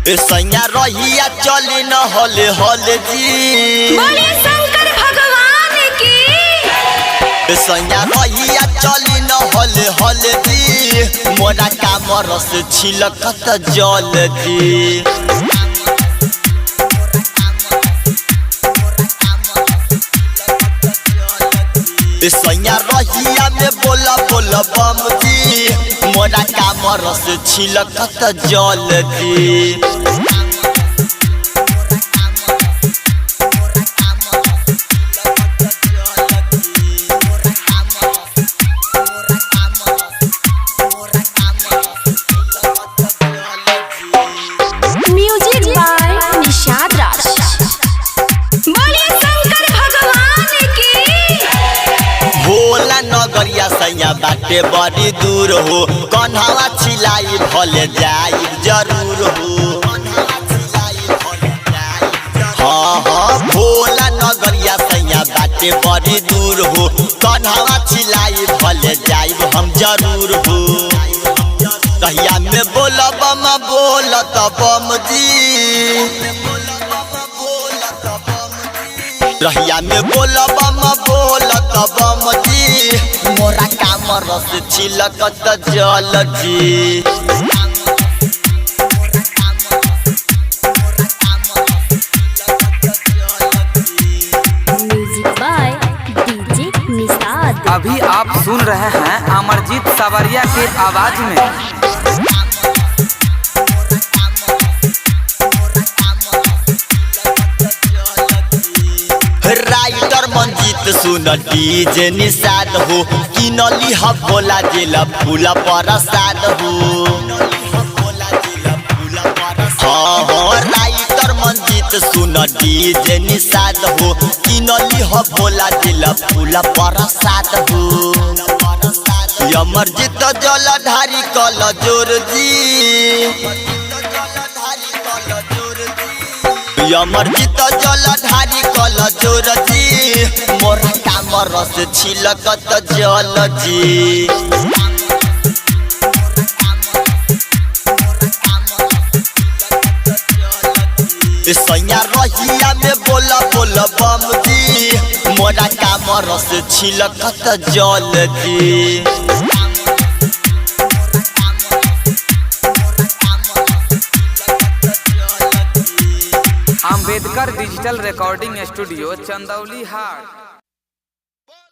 सैया रहिया चले न हले हले जी। बोले शंकर भगवान की। सैया रहिया चले न हले हले जी। मोरा कामर से छिलकत जल जी। सैया रहिया में बोला बोला बम जी। मोरा कामर से छिलकत जल जी। Music by Nishad Raj. बोले शंकर भगवान की। भोला नगरिया सैया बाटे बड़ी दूर हो। कन्हवा छिलाई भले जाई जरूर हो। हाँ हाँ भोला नगरिया सैया बाटे बड़ी दूर हो। कन्हवा छिलाई भले जाई हम जरूर हो। कहिया में बोला बम बोलत बम जी। रहिया में बोला बम बोलत बम जी। मोरा कामर से छिलकत जल जी। Music by DJ Nishad. अभी आप सुन रहे हैं अमरजीत सावरिया के आवाज में। राइटर मंजीत सुन डीजे निषाद हो। किनली ह भोला जिला फूला प्रसाद हो। हाँ हाँ राइटर मंजीत सुन डीजे निषाद हो। किनली ह भोला जिला फूला प्रसाद हो। अमरजीत जलधारी कल जोर जी। अमरजीत जलधारी कल जोर जी। मोरा कामर से छिलकत जल जी। सैया रहिया में बोला बोला बम जी। मोरा कामर से छिलकत जल जी। Ambedkar digital recording studio, Chandauli हाट।